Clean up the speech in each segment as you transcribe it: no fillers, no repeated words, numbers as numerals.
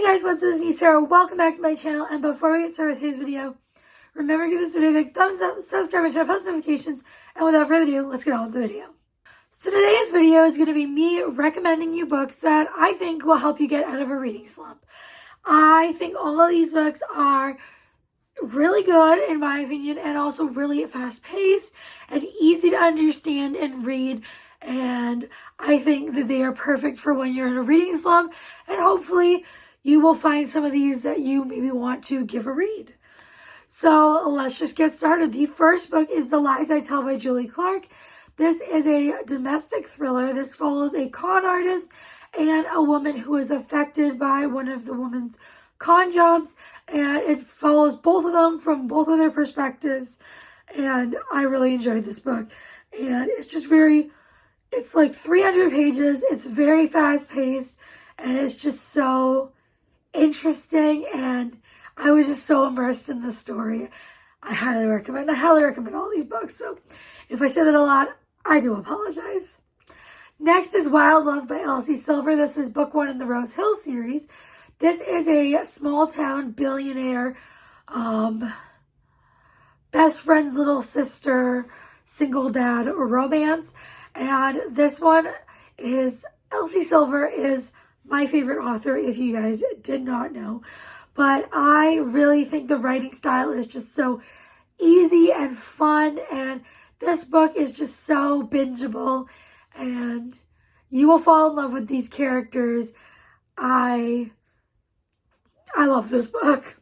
Hey guys, what's up? It's me, Sarah. Welcome back to my channel. And before we get started with today's video, remember to give this video a big thumbs up, subscribe, and turn on post notifications. And without further ado, let's get on with the video. So today's video is going to be me recommending you books that I think will help you get out of a reading slump. I think all of these books are really good, in my opinion, and also really fast-paced and easy to understand and read. And I think that they are perfect for when you're in a reading slump, and hopefully you will find some of these that you maybe want to give a read. So let's just get started. The first book is The Lies I Tell by Julie Clark. This is a domestic thriller. This follows a con artist and a woman who is affected by one of the woman's con jobs, and it follows both of them from both of their perspectives. And I really enjoyed this book. And it's just it's like 300 pages. It's very fast paced, and it's just so interesting, and I was just so immersed in the story. I highly recommend all these books. So if I say that a lot, I do apologize. Next is Wild Love by Elsie Silver. This is book 1 in the Rose Hill series. This is a small town billionaire, best friend's little sister, single dad romance. And this one is, Elsie Silver is my favorite author, if you guys did not know. But I really think the writing style is just so easy and fun, and this book is just so bingeable, and you will fall in love with these characters. I love this book.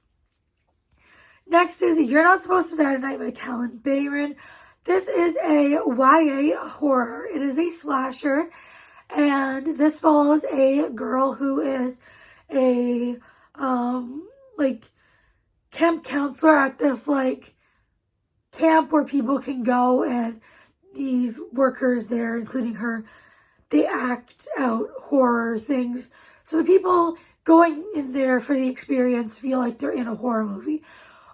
Next is You're Not Supposed to Die Tonight by Callan Bayron. This is a YA horror. It is a slasher. And this follows a girl who is a, camp counselor at this, camp where people can go, and these workers there, including her, they act out horror things. So the people going in there for the experience feel like they're in a horror movie.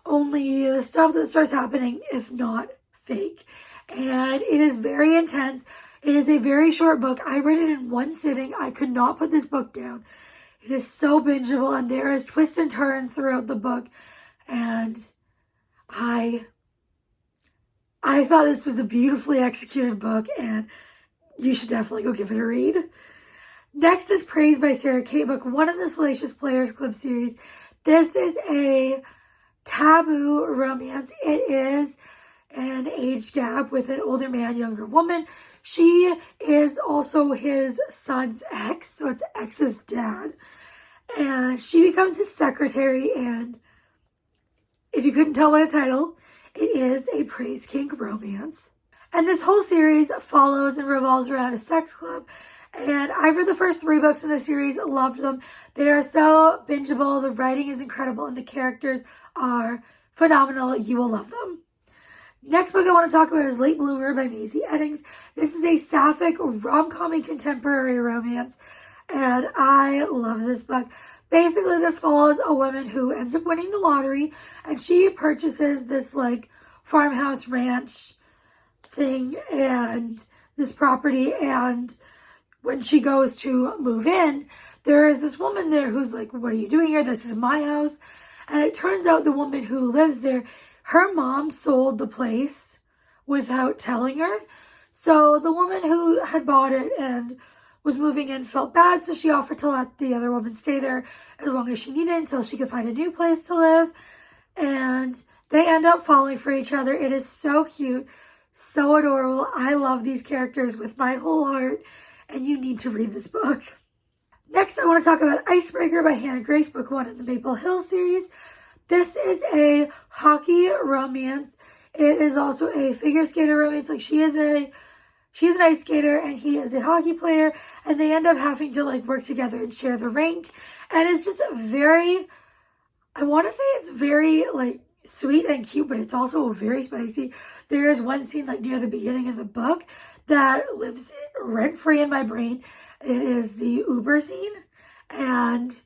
Only the stuff that starts happening is not fake. And it is very intense. It is a very short book. I read it in one sitting. I could not put this book down. It is so bingeable, and there is twists and turns throughout the book. And I thought this was a beautifully executed book, and you should definitely go give it a read. Next is Praise by Sarah Kate, book 1 in the Salacious Players Club series. This is a taboo romance. It is an age gap with an older man, younger woman. She is also his son's ex, so it's ex's dad. And she becomes his secretary, and if you couldn't tell by the title, it is a praise kink romance. And this whole series follows and revolves around a sex club. And I've read the first 3 books in the series, loved them. They are so bingeable, the writing is incredible, and the characters are phenomenal. You will love them. Next book I want to talk about is Late Bloomer by Maisie Eddings. This is a sapphic rom-com contemporary romance, and I love this book. Basically, this follows a woman who ends up winning the lottery, and she purchases this farmhouse ranch thing and this property, and when she goes to move in, there is this woman there who's like, "What are you doing here? This is my house." And it turns out the woman who lives there, her mom sold the place without telling her. So the woman who had bought it and was moving in felt bad, so she offered to let the other woman stay there as long as she needed until she could find a new place to live. And they end up falling for each other. It is so cute, so adorable. I love these characters with my whole heart, and you need to read this book. Next, I want to talk about Icebreaker by Hannah Grace, book 1 in the Maple Hill series. This is a hockey romance. It is also a figure skater romance. She's an ice skater and he is a hockey player, and they end up having to work together and share the rink. And it's just I want to say it's very sweet and cute, but it's also very spicy. There is one scene near the beginning of the book that lives rent-free in my brain. It is the Uber scene. And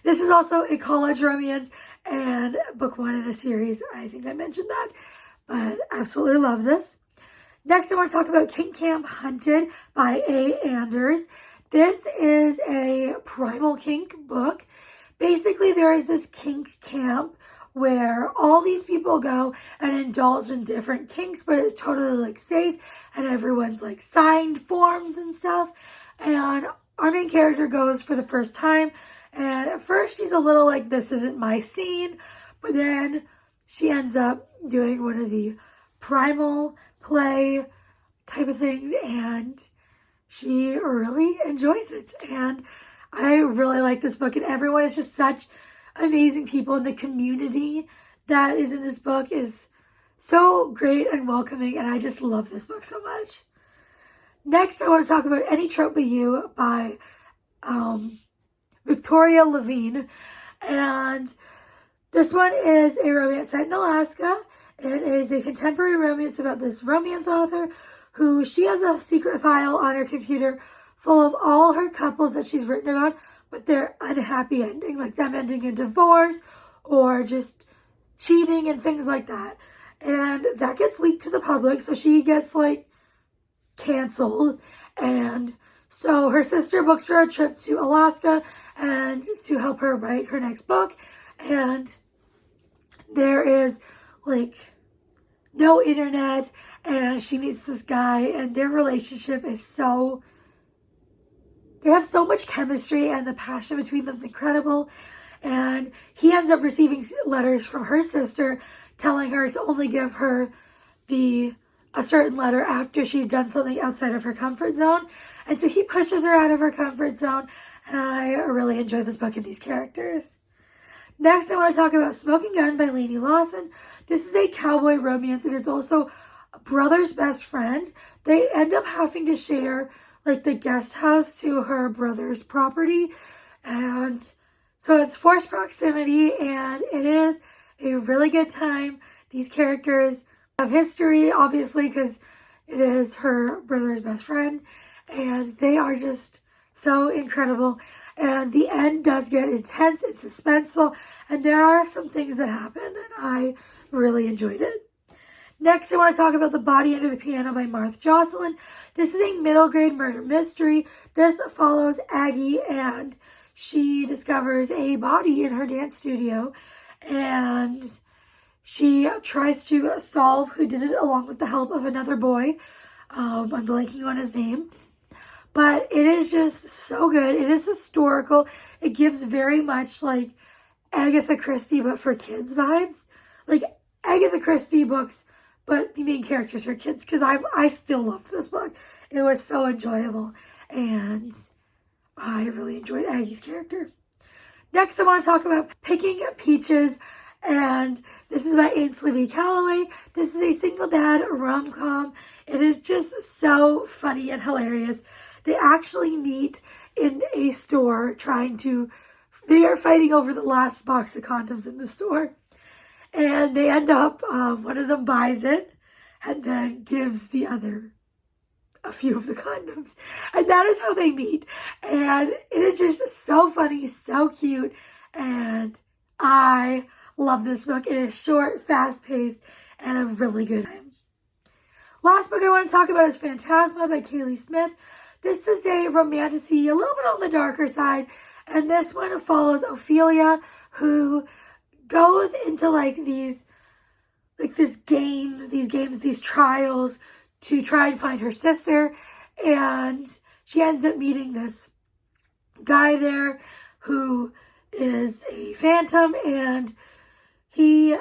this is also a college romance and book 1 in a series. I think I mentioned that, but absolutely love this. Next, I want to talk about Kink Camp Hunted by A. Anders. This is a primal kink book. basically there is this kink camp where all these people go and indulge in different kinks, but it's totally like safe and everyone's like signed forms and stuff. And our main character goes for the first time, and at first she's a little like, this isn't my scene, but then she ends up doing one of the primal play type of things, and she really enjoys it. And I really like this book, and everyone is just such amazing people, and the community that is in this book is so great and welcoming, and I just love this book so much. Next, I want to talk about Any Trope But You by Victoria Levine, and this one is a romance set in Alaska. It is a contemporary romance about this romance author who she has a secret file on her computer full of all her couples that she's written about, but their unhappy ending, like them ending in divorce or just cheating and things like that. And that gets leaked to the public, so she gets like canceled. And so her sister books her a trip to Alaska and to help her write her next book. And there is like no internet, and she meets this guy, and their relationship is so, they have so much chemistry, and the passion between them is incredible. And he ends up receiving letters from her sister telling her to only give her a certain letter after she's done something outside of her comfort zone. And so he pushes her out of her comfort zone, and I really enjoy this book and these characters. Next, I want to talk about Smoking Gun by Lainey Lawson. This is a cowboy romance. It is also a brother's best friend. They end up having to share like the guest house to her brother's property. And so it's forced proximity, and it is a really good time. These characters have history, obviously, because it is her brother's best friend. And they are just so incredible. And the end does get intense and suspenseful, and there are some things that happen, and I really enjoyed it. Next, I want to talk about The Body Under the Piano by Martha Jocelyn. This is a middle grade murder mystery. This follows Aggie, and she discovers a body in her dance studio, and she tries to solve who did it along with the help of another boy. I'm blanking on his name. But it is just so good. It is historical. It gives very much like Agatha Christie, but for kids vibes. Like Agatha Christie books, but the main characters are kids. Because I still loved this book. It was so enjoyable. And I really enjoyed Aggie's character. Next, I want to talk about Picking Peaches. And this is by Ainsley B. Calloway. This is a single dad rom-com. It is just so funny and hilarious. They actually meet in a store they are fighting over the last box of condoms in the store. And they end up, one of them buys it and then gives the other a few of the condoms. And that is how they meet. And it is just so funny, so cute. And I love this book. It is short, fast-paced, and a really good time. Last book I want to talk about is Phantasma by Kaylee Smith. This is a romantasy, a little bit on the darker side, and this one follows Ophelia, who goes into these trials to try and find her sister, and she ends up meeting this guy there who is a phantom, and he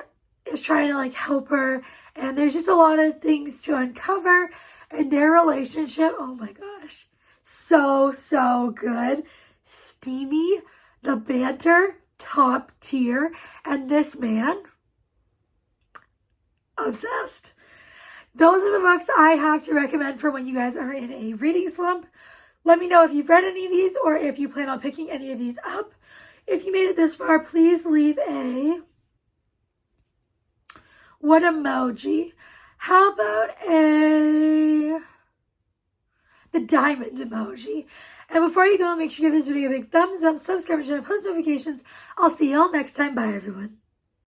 is trying to help her, and there's just a lot of things to uncover. And their relationship, oh my gosh, so good. Steamy, the banter, top tier. And this man, obsessed. Those are the books I have to recommend for when you guys are in a reading slump. Let me know if you've read any of these or if you plan on picking any of these up. If you made it this far, please leave a what emoji. How about the diamond emoji? And before you go, make sure you give this video a big thumbs up, subscribe, and post notifications. I'll see y'all next time. Bye, everyone.